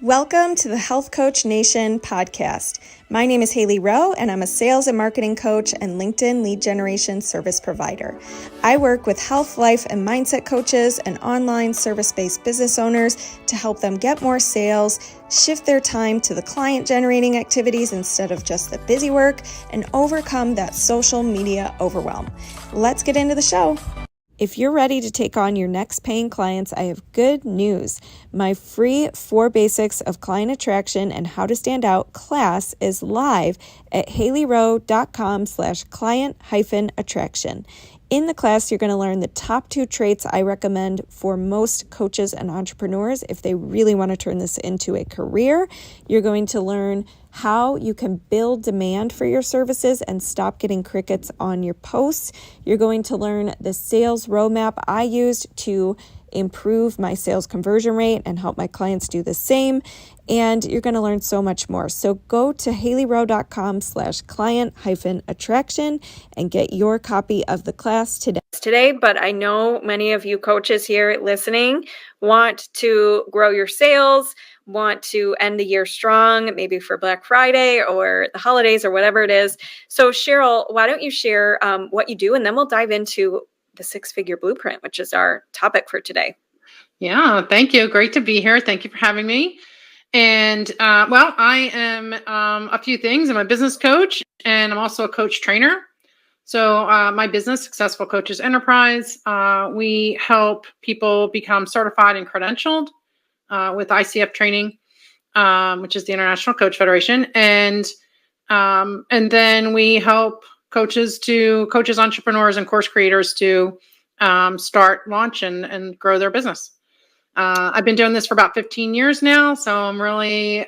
Welcome to the Health Coach Nation podcast. My name is Hailey Rowe, and I'm a sales and marketing coach and LinkedIn lead generation service provider. I work with health, life, and mindset coaches and online service-based business owners to help them get more sales, shift their time to the client-generating activities instead of just the busy work, and overcome that social media overwhelm. Let's get into the show. If you're ready to take on your next paying clients, I have good news. My free 4 Basics of Client Attraction and How to Stand Out class is live at haileyrowe.com/client-attraction. In the class, you're going to learn the top 2 traits I recommend for most coaches and entrepreneurs if they really want to turn this into a career. You're going to learn how you can build demand for your services and stop getting crickets on your posts. You're going to learn the sales roadmap I used to improve my sales conversion rate and help my clients do the same. And you're going to learn so much more. So go to haileyrowe.com/client-attraction and get your copy of the class today. But I know many of you coaches here listening want to grow your sales, want to end the year strong, maybe for Black Friday or the holidays or whatever it is. So Cheryl, why don't you share what you do, and then we'll dive into the 6-figure blueprint, which is our topic for today. Yeah, thank you. Great to be here. Thank you for having me. And I am a few things. I'm a business coach, and I'm also a coach trainer. So my business, Successful Coaches Enterprise, we help people become certified and credentialed with ICF training, which is the International Coach Federation. And then we help coaches, entrepreneurs, and course creators to start, launch, and grow their business. I've been doing this for about 15 years now, so I'm really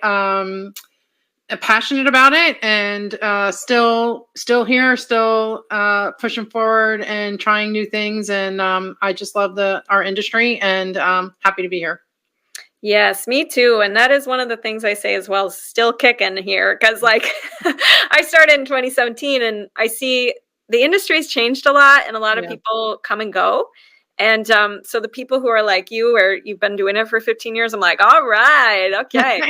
passionate about it, and still here, pushing forward and trying new things. And I just love our industry, and happy to be here. Yes, me too. And that is one of the things I say as well, still kicking here. Because I started in 2017 and I see the industry's changed a lot and a lot of people come and go. And so the people who are like you, or you've been doing it for 15 years, I'm like, all right, okay,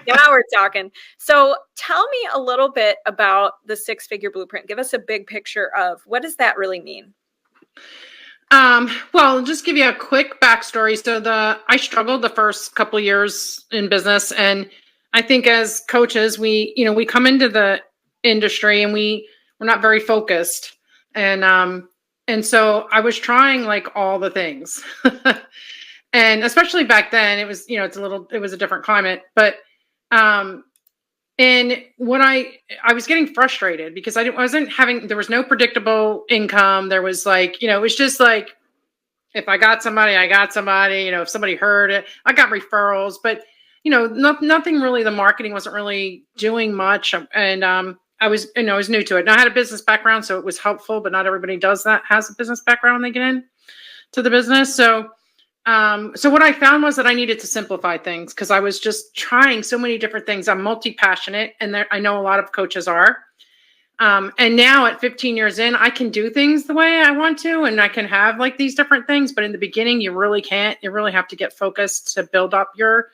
now we're talking. So tell me a little bit about the 6-figure blueprint. Give us a big picture of what does that really mean? Well, just give you a quick backstory. So I struggled the first couple of years in business, and I think as coaches, we come into the industry and we're not very focused. And so I was trying like all the things, and especially back then it was, it was a different climate, but, and what I was getting frustrated because there was no predictable income. There was it was just like, if I got somebody, if somebody heard it, I got referrals, but nothing really, the marketing wasn't really doing much. And, I was new to it. And I had a business background, so it was helpful, but not everybody has a business background when they get in to the business. So what I found was that I needed to simplify things because I was just trying so many different things. I'm multi-passionate, and I know a lot of coaches are. And now at 15 years in, I can do things the way I want to, and I can have like these different things. But in the beginning, you really can't. You really have to get focused to build up your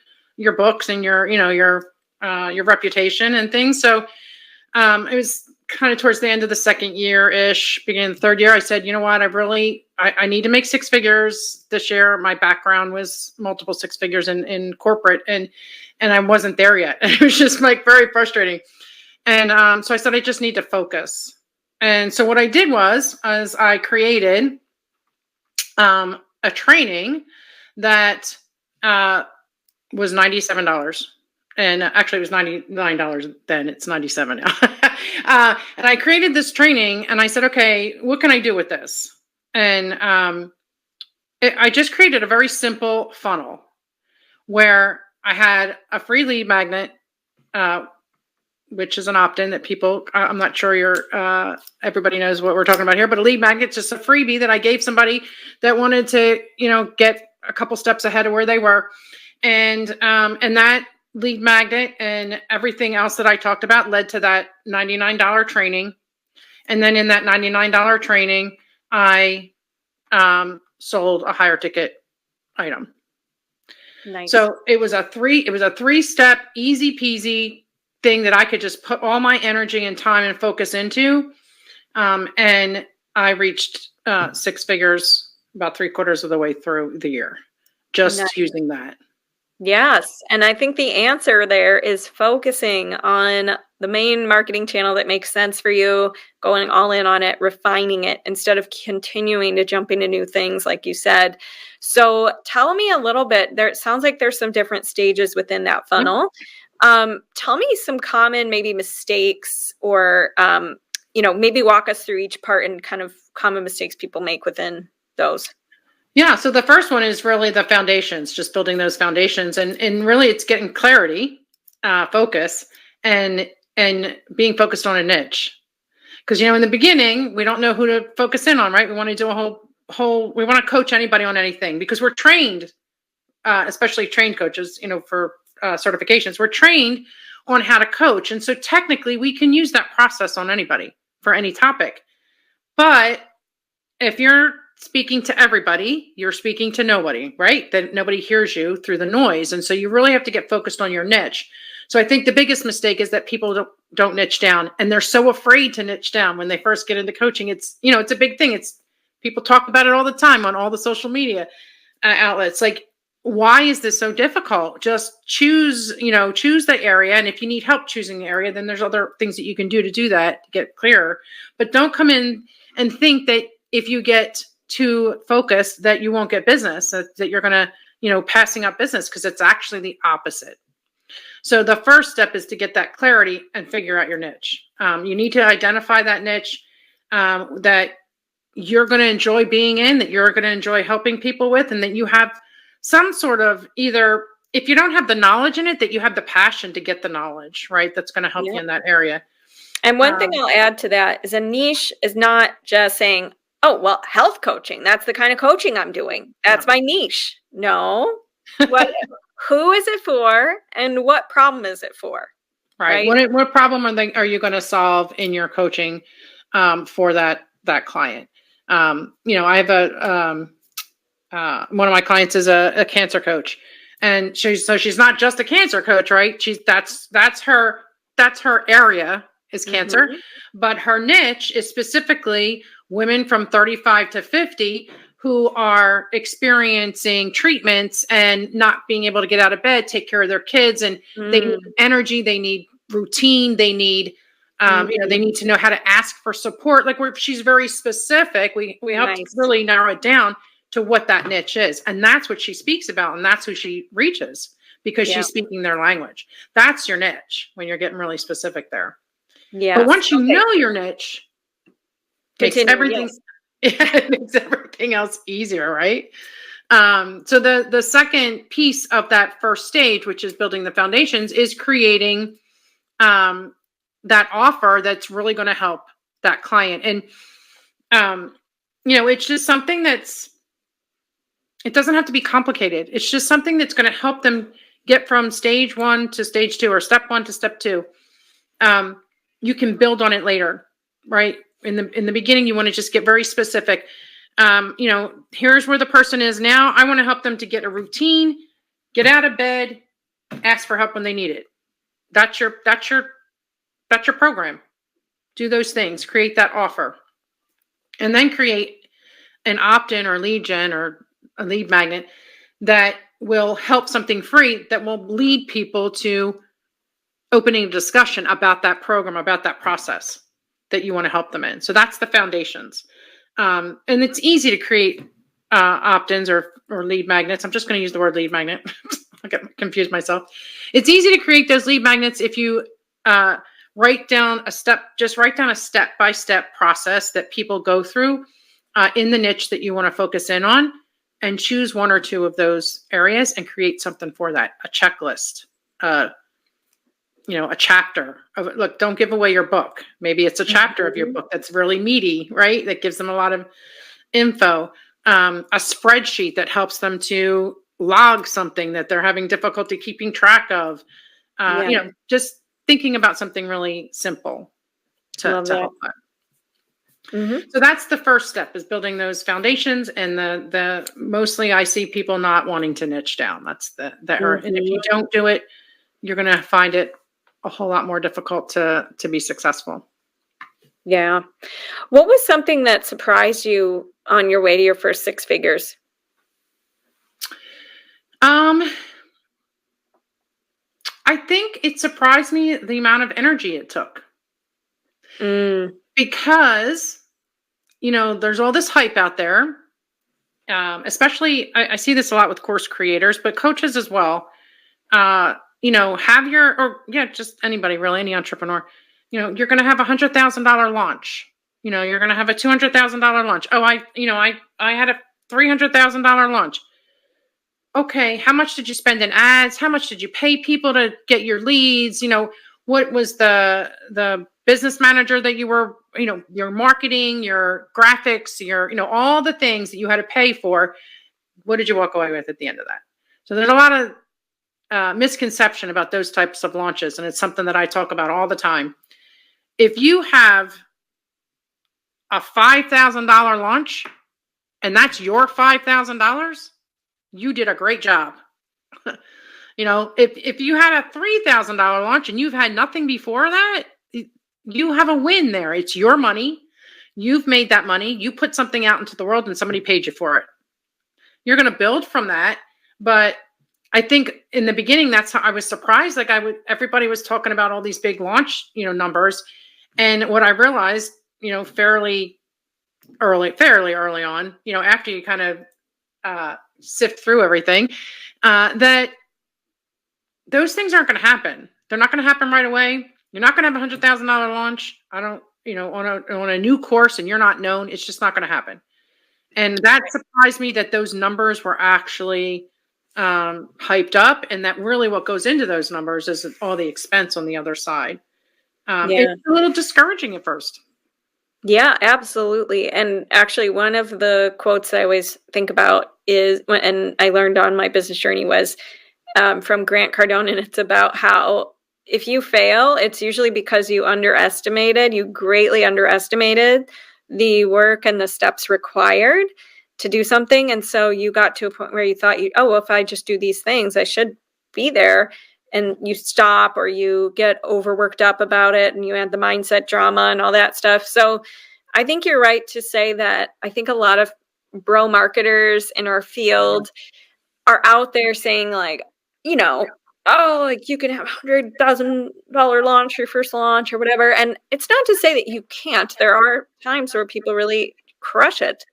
books and your reputation and things. So it was kind of towards the end of the second year-ish, beginning of the third year, I said, you know what, I need to make 6 figures this year. My background was multiple 6 figures in corporate, and I wasn't there yet. It was just like very frustrating. And so I said, I just need to focus. And so what I did was I created a training that was $97. And actually, it was $99 then. It's $97 now. And I created this training, and I said, okay, what can I do with this? And I just created a very simple funnel where I had a free lead magnet, which is an opt-in that people, I'm not sure everybody knows what we're talking about here, but a lead magnet is just a freebie that I gave somebody that wanted to, get a couple steps ahead of where they were. And that lead magnet and everything else that I talked about led to that $99 training. And then in that $99 training, I sold a higher ticket item. Nice. So it was a 3-step, easy peasy thing that I could just put all my energy and time and focus into. And I reached 6 figures about 3/4 of the way through the year, just Nice. using that. Yes. And I think the answer there is focusing on the main marketing channel that makes sense for you, going all in on it, refining it instead of continuing to jump into new things, like you said. So tell me a little bit. It sounds like there's some different stages within that funnel. Tell me some common maybe mistakes or, maybe walk us through each part and kind of common mistakes people make within those. Yeah. So the first one is really the foundations, just building those foundations. And really it's getting clarity, focus, and being focused on a niche. Because, in the beginning, we don't know who to focus in on, right? We want to do a we want to coach anybody on anything because we're trained, especially trained coaches, for certifications, we're trained on how to coach. And so technically we can use that process on anybody for any topic. But if you're speaking to everybody, you're speaking to nobody, right? That nobody hears you through the noise. And so you really have to get focused on your niche. So I think the biggest mistake is that people don't niche down, and they're so afraid to niche down when they first get into coaching. It's, it's a big thing. It's people talk about it all the time on all the social media outlets. Like, why is this so difficult? Just choose the area. And if you need help choosing the area, then there's other things that you can do to get clearer. But don't come in and think that if you get too focused that you won't get business, that you're going to, passing up business, because it's actually the opposite. So the first step is to get that clarity and figure out your niche. You need to identify that niche that you're going to enjoy being in, that you're going to enjoy helping people with, and that you have some sort of, either, if you don't have the knowledge in it, that you have the passion to get the knowledge, right? That's going to help you in that area. And one thing I'll add to that is a niche is not just saying, oh, well, health coaching, that's the kind of coaching I'm doing. That's my niche. No. Who is it for, and what problem is it for? Right. What problem are you going to solve in your coaching for that client? I have one of my clients is a cancer coach, and she's not just a cancer coach, right? That's her area is cancer, but her niche is specifically women from 35 to 50 who are experiencing treatments and not being able to get out of bed, take care of their kids, and they need energy, they need routine, they need, they need to know how to ask for support. Like, she's very specific. We help really narrow it down to what that niche is, and that's what she speaks about, and that's who she reaches, because she's speaking their language. That's your niche when you're getting really specific there. Yeah. But once you know your niche, makes everything. It makes everything else easier, right? So the second piece of that first stage, which is building the foundations, is creating that offer that's really going to help that client. And it's just something it doesn't have to be complicated. It's just something that's going to help them get from stage 1 to stage 2, or step 1 to step 2. You can build on it later, right? In the beginning, you want to just get very specific. Here's where the person is now. I want to help them to get a routine, get out of bed, ask for help when they need it. That's your program. Do those things, create that offer, and then create an opt-in or lead gen or a lead magnet that will help something free that will lead people to opening a discussion about that program, about that process that you want to help them in. So that's the foundations. And it's easy to create opt-ins or lead magnets. I'm just going to use the word lead magnet. I get confused myself. It's easy to create those lead magnets if you write down a step-by-step process that people go through in the niche that you want to focus in on, and choose 1 or 2 of those areas and create something for that, a checklist, a chapter of, look, don't give away your book. Maybe it's a chapter of your book that's really meaty, right? That gives them a lot of info. A spreadsheet that helps them to log something that they're having difficulty keeping track of. Just thinking about something really simple to help that. So that's the first step, is building those foundations. And the mostly I see people not wanting to niche down. That's and if you don't do it, you're going to find it a whole lot more difficult to be successful. Yeah. What was something that surprised you on your way to your first 6 figures? I think it surprised me the amount of energy it took. Because, there's all this hype out there. Especially, I see this a lot with course creators, but coaches as well. Just anybody really, any entrepreneur, you're going to have $100,000 launch. You're going to have a $200,000 launch. Oh, I had a $300,000 launch. Okay, how much did you spend in ads? How much did you pay people to get your leads? What was the business manager that you were, your marketing, your graphics, your, all the things that you had to pay for. What did you walk away with at the end of that? So there's a lot of misconception about those types of launches. And it's something that I talk about all the time. If you have a $5,000 launch and that's your $5,000, you did a great job. If you had a $3,000 launch and you've had nothing before that, you have a win there. It's your money. You've made that money. You put something out into the world and somebody paid you for it. You're going to build from that. But I think in the beginning, that's how I was surprised. Like everybody was talking about all these big launch, numbers. And what I realized, fairly early on, after you kind of sift through everything, that those things aren't going to happen. They're not going to happen right away. You're not going to have $100,000 launch. On a new course and you're not known. It's just not going to happen. And that surprised me that those numbers were actually hyped up, and that really what goes into those numbers is all the expense on the other side. It's a little discouraging at first. Yeah, absolutely. And actually, one of the quotes I always think about is, and I learned on my business journey, was from Grant Cardone, and it's about how if you fail, it's usually because you greatly underestimated the work and the steps required to do something. And so you got to a point where you thought, if I just do these things, I should be there. And you stop, or you get overworked up about it, and you add the mindset drama and all that stuff. So I think you're right to say that I think a lot of bro marketers in our field are out there saying like, you can have $100,000 launch, your first launch or whatever. And it's not to say that you can't. There are times where people really crush it.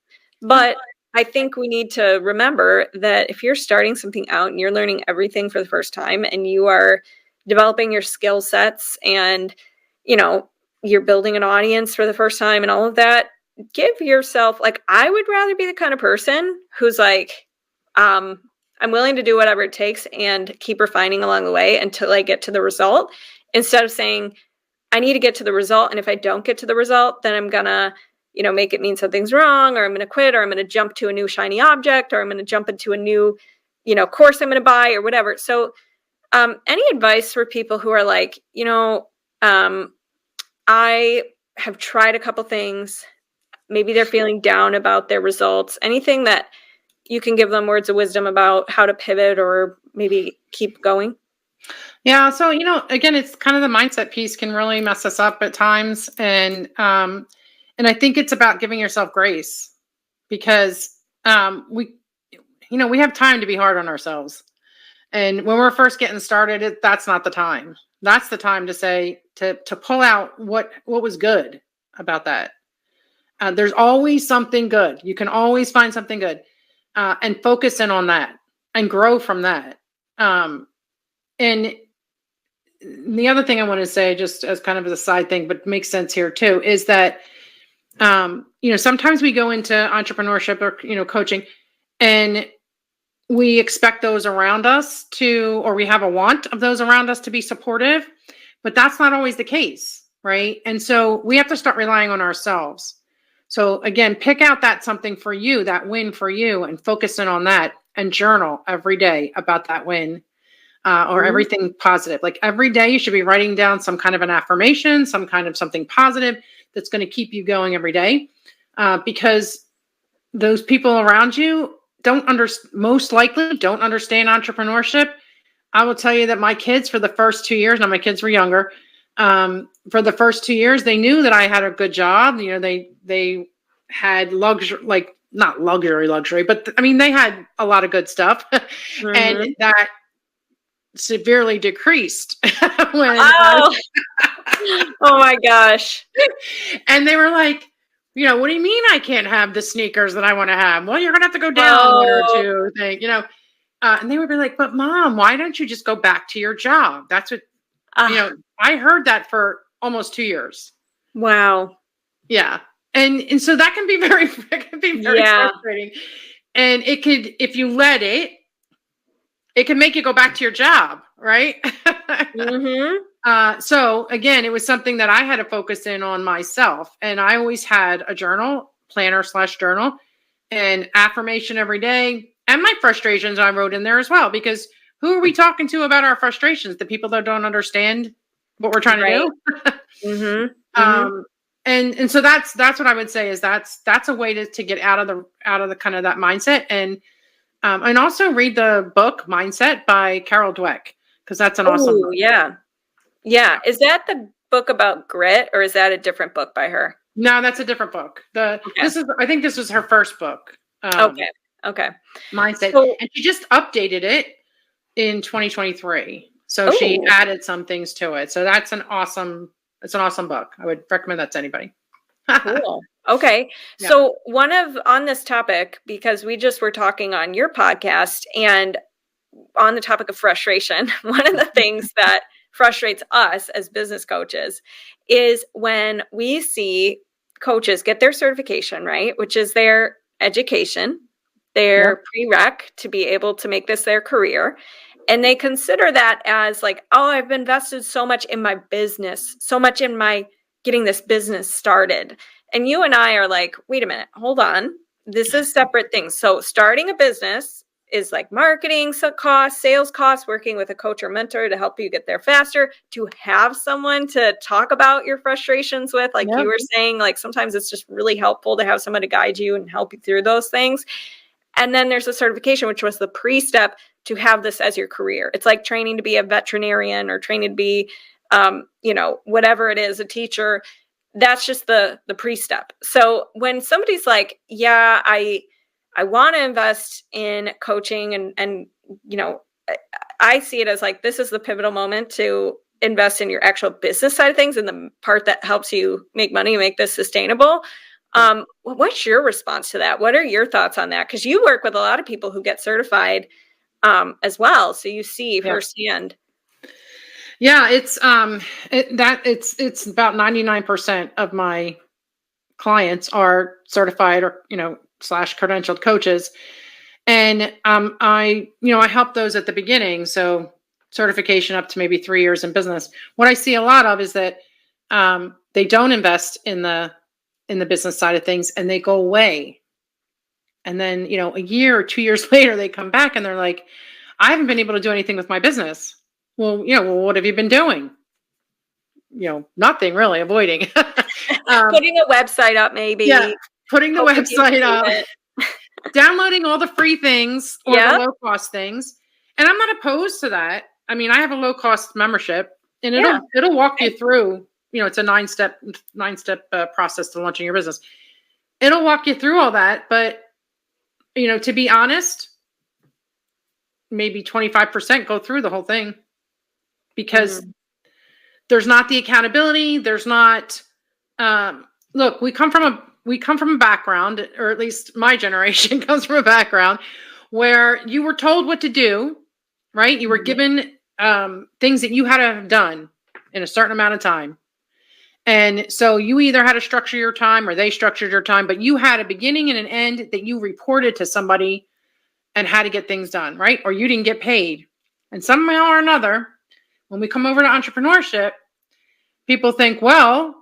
But I think we need to remember that if you're starting something out and you're learning everything for the first time and you are developing your skill sets and, you're building an audience for the first time and all of that, give yourself, I would rather be the kind of person who's like, I'm willing to do whatever it takes and keep refining along the way until I get to the result, instead of saying, I need to get to the result. And if I don't get to the result, then I'm going to make it mean something's wrong, or I'm going to quit, or I'm going to jump to a new shiny object, or I'm going to jump into a new, course I'm going to buy or whatever. So any advice for people who are like, I have tried a couple things, maybe they're feeling down about their results, anything that you can give them words of wisdom about how to pivot or maybe keep going? Yeah. So, again, it's kind of the mindset piece can really mess us up at times. And I think it's about giving yourself grace, because we have time to be hard on ourselves. And when we're first getting started, that's not the time. That's the time to say, to pull out what was good about that. There's always something good. You can always find something good, and focus in on that and grow from that. And the other thing I want to say, just as kind of a side thing, but makes sense here too, is that sometimes we go into entrepreneurship or, coaching, and we expect those around us or we have a want of those around us to be supportive, but that's not always the case. Right. And so we have to start relying on ourselves. So again, pick out that something for you, that win for you, and focus in on that, and journal every day about that win, or everything positive. Like every day you should be writing down some kind of an affirmation, some kind of something positive, that's going to keep you going every day. Because those people around you most likely don't understand entrepreneurship. I will tell you that my kids, for the first 2 years, now my kids were younger, for the first 2 years, they knew that I had a good job. They had luxury, like not luxury, but I mean, they had a lot of good stuff. And that severely decreased when oh my gosh. And they were like, what do you mean I can't have the sneakers that I want to have? Well, you're gonna have to go down one or two things, and they would be like, but Mom, why don't you just go back to your job? That's what I heard that for almost 2 years. Wow. Yeah. And so that can be very frustrating. And it could, if you let it can make you go back to your job, right? So again, it was something that I had to focus in on myself. And I always had a planner/journal, and affirmation every day. And my frustrations I wrote in there as well, because who are we talking to about our frustrations? The people that don't understand what we're trying to do. And so that's what I would say is that's a way to get out of the kind of that mindset. And also read the book Mindset by Carol Dweck, because that's an awesome book. Yeah. Is that the book about grit, or is that a different book by her? No, that's a different book. I think this was her first book. Okay. Mindset. And she just updated it in 2023. So she added some things to it. So it's an awesome book. I would recommend that to anybody. Cool. Okay. Yeah. So on this topic, because we just were talking on your podcast and on the topic of frustration, one of the things that frustrates us as business coaches is when we see coaches get their certification, right? Which is their education, their prereq to be able to make this their career. And they consider that as like, oh, I've invested so much in my business, so much in my getting this business started. And you and I are like, wait a minute, hold on. This is separate things. So starting a business is like marketing costs, sales costs, working with a coach or mentor to help you get there faster, to have someone to talk about your frustrations with, like you were saying, like sometimes it's just really helpful to have someone to guide you and help you through those things. And then there's a certification, which was the pre-step to have this as your career. It's like training to be a veterinarian or training to be, whatever it is, a teacher. That's just the pre-step. So when somebody's like, yeah, I want to invest in coaching and I see it as like, this is the pivotal moment to invest in your actual business side of things and the part that helps you make money and make this sustainable. What's your response to that? What are your thoughts on that? Because you work with a lot of people who get certified as well. So you see firsthand. Yeah, it's about 99% of my clients are certified or, /credentialed coaches. And I help those at the beginning. So certification up to maybe 3 years in business. What I see a lot of is that they don't invest in the business side of things and they go away. And then, a year or 2 years later, they come back and they're like, I haven't been able to do anything with my business. Well, what have you been doing? Nothing really, avoiding. Putting a website up, maybe. Yeah, putting the website up, downloading all the free things or the low cost things. And I'm not opposed to that. I mean, I have a low cost membership and it'll walk you through, it's a nine step process to launching your business. It'll walk you through all that. But, to be honest, maybe 25% go through the whole thing because there's not the accountability. There's not, look, we come from a background, or at least my generation comes from a background where you were told what to do, right? You were given things that you had to have done in a certain amount of time. And so you either had to structure your time or they structured your time, but you had a beginning and an end that you reported to somebody and had to get things done, right? Or you didn't get paid. And somehow or another, when we come over to entrepreneurship, people think, well,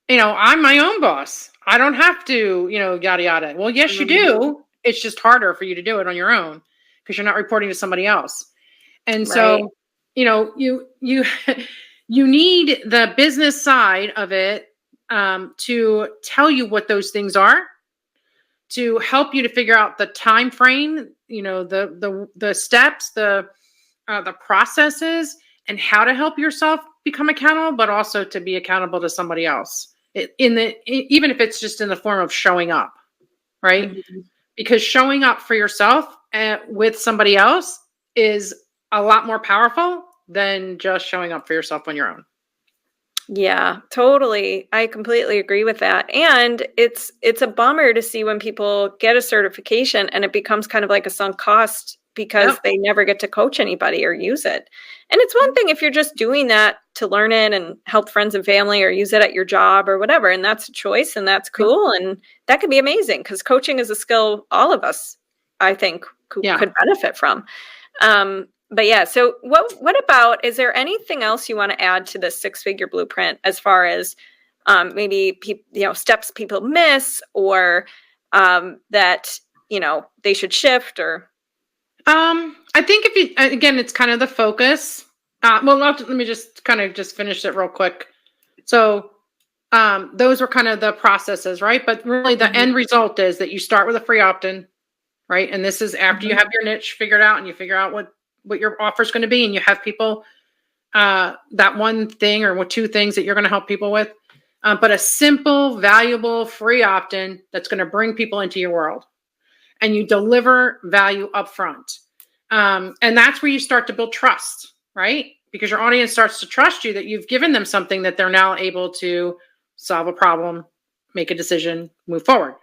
I'm my own boss. I don't have to, yada, yada. Well, yes, you do. It's just harder for you to do it on your own because you're not reporting to somebody else. And so, you need the business side of it to tell you what those things are, to help you to figure out the time frame, the steps, the processes, and how to help yourself become accountable, but also to be accountable to somebody else. Even if it's just in the form of showing up, right? Mm-hmm. Because showing up for yourself with somebody else is a lot more powerful than just showing up for yourself on your own. Yeah, totally. I completely agree with that. And it's a bummer to see when people get a certification and it becomes kind of like a sunk cost because they never get to coach anybody or use it. And it's one thing if you're just doing that to learn it and help friends and family or use it at your job or whatever, and that's a choice and that's cool. And that can be amazing because coaching is a skill all of us, I think, could benefit from. But yeah, so what about, is there anything else you want to add to the 6-figure blueprint as far as maybe steps people miss or that they should shift or? I think again, it's kind of the focus. Let me just finish it real quick. So those were kind of the processes, right? But really the end result is that you start with a free opt-in, right? And this is after you have your niche figured out and you figure out what your offer is going to be, and you have people that one thing or two things that you're going to help people with, but a simple, valuable, free opt-in that's going to bring people into your world, and you deliver value up front. And that's where you start to build trust, right? Because your audience starts to trust you that you've given them something that they're now able to solve a problem, make a decision, move forward.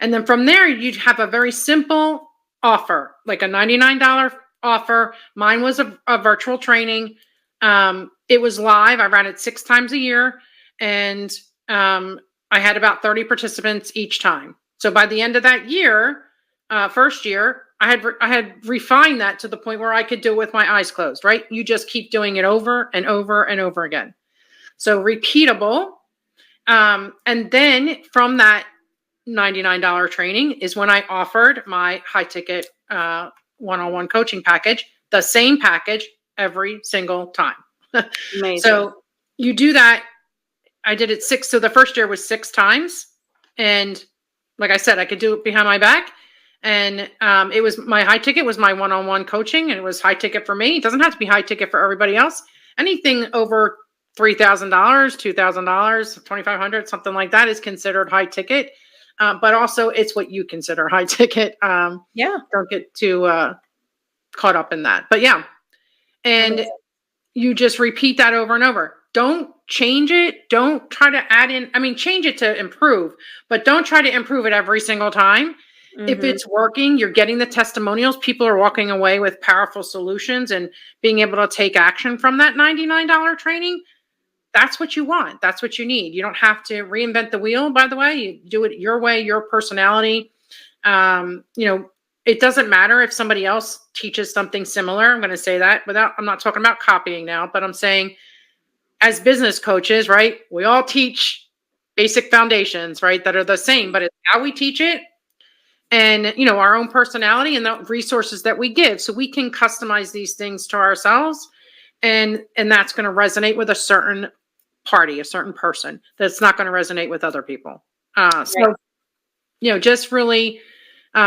And then from there, you'd have a very simple offer, like a $99 offer. Mine was a virtual training. It was live. I ran it 6 times a year, and I had about 30 participants each time. So by the end of that year, first year, I had refined that to the point where I could do it with my eyes closed, right? You just keep doing it over and over and over again. So repeatable. And then from that $99 training is when I offered my high ticket one-on-one coaching package, the same package every single time. Amazing. So you do that. I did it 6. So the first year was 6 times. And like I said, I could do it behind my back. And it was my high ticket was my one-on-one coaching, and it was high ticket for me. It doesn't have to be high ticket for everybody else. Anything over $3,000, $2,000, $2,500, something like that is considered high ticket. But also it's what you consider high ticket. Don't get too caught up in that. But yeah. And you just repeat that over and over. Don't change it. Don't try to add in. Change it to improve, but don't try to improve it every single time. Mm-hmm. If it's working, you're getting the testimonials. People are walking away with powerful solutions and being able to take action from that $99 training. That's what you want. That's what you need. You don't have to reinvent the wheel, by the way. You do it your way, your personality. It doesn't matter if somebody else teaches something similar. I'm going to say that I'm not talking about copying now, but I'm saying as business coaches, right? We all teach basic foundations, right? That are the same, but it's how we teach it and, our own personality and the resources that we give. So we can customize these things to ourselves. And that's going to resonate with a certain party, a certain person. That's not going to resonate with other people. So, just really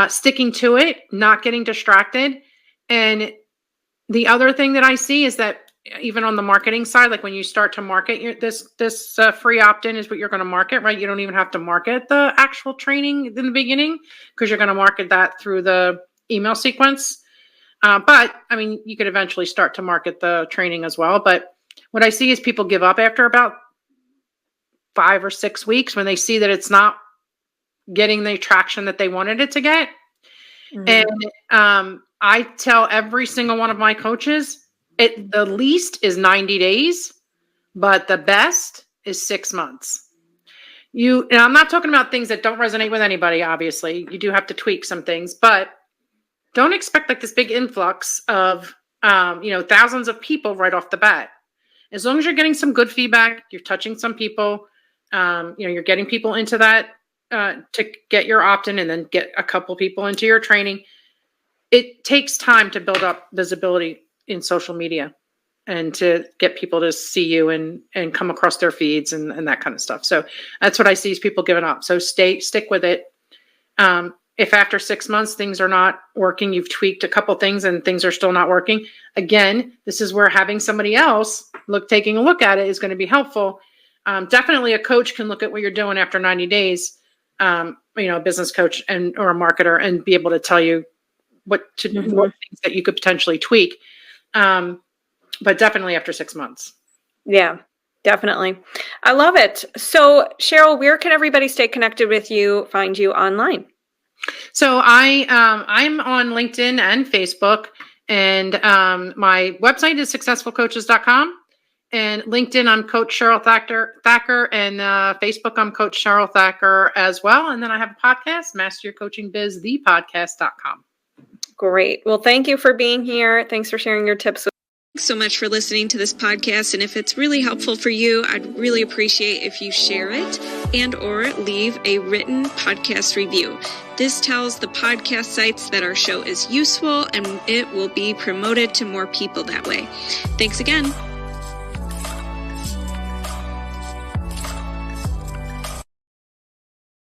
sticking to it, not getting distracted. And the other thing that I see is that even on the marketing side, like when you start to market this free opt-in is what you're going to market, right? You don't even have to market the actual training in the beginning because you're going to market that through the email sequence. But you could eventually start to market the training as well. But what I see is people give up after about 5 or 6 weeks when they see that it's not getting the traction that they wanted it to get. Mm-hmm. And I tell every single one of my coaches, the least is 90 days, but the best is 6 months. And I'm not talking about things that don't resonate with anybody, obviously. You do have to tweak some things, but don't expect like this big influx of, thousands of people right off the bat. As long as you're getting some good feedback, you're touching some people, you're getting people into that to get your opt-in and then get a couple people into your training. It takes time to build up visibility in social media. and to get people to see you and come across their feeds and that kind of stuff. So that's what I see is people giving up. So stick with it. If after 6 months things are not working, you've tweaked a couple things and things are still not working, again, this is where having somebody else taking a look at it is going to be helpful. Definitely a coach can look at what you're doing after 90 days, a business coach or a marketer, and be able to tell you what things that you could potentially tweak. But definitely after 6 months. Yeah, definitely. I love it. So Cheryl, where can everybody stay connected with you, find you online? So I'm on LinkedIn and Facebook, and my website is successfulcoaches.com. And LinkedIn, I'm Coach Cheryl Thacker, and Facebook, I'm Coach Cheryl Thacker as well. And then I have a podcast, Master Your Coaching Biz, thepodcast.com. Great. Well, thank you for being here. Thanks for sharing your tips. Thanks so much for listening to this podcast. And if it's really helpful for you, I'd really appreciate if you share it and or leave a written podcast review. This tells the podcast sites that our show is useful and it will be promoted to more people that way. Thanks again.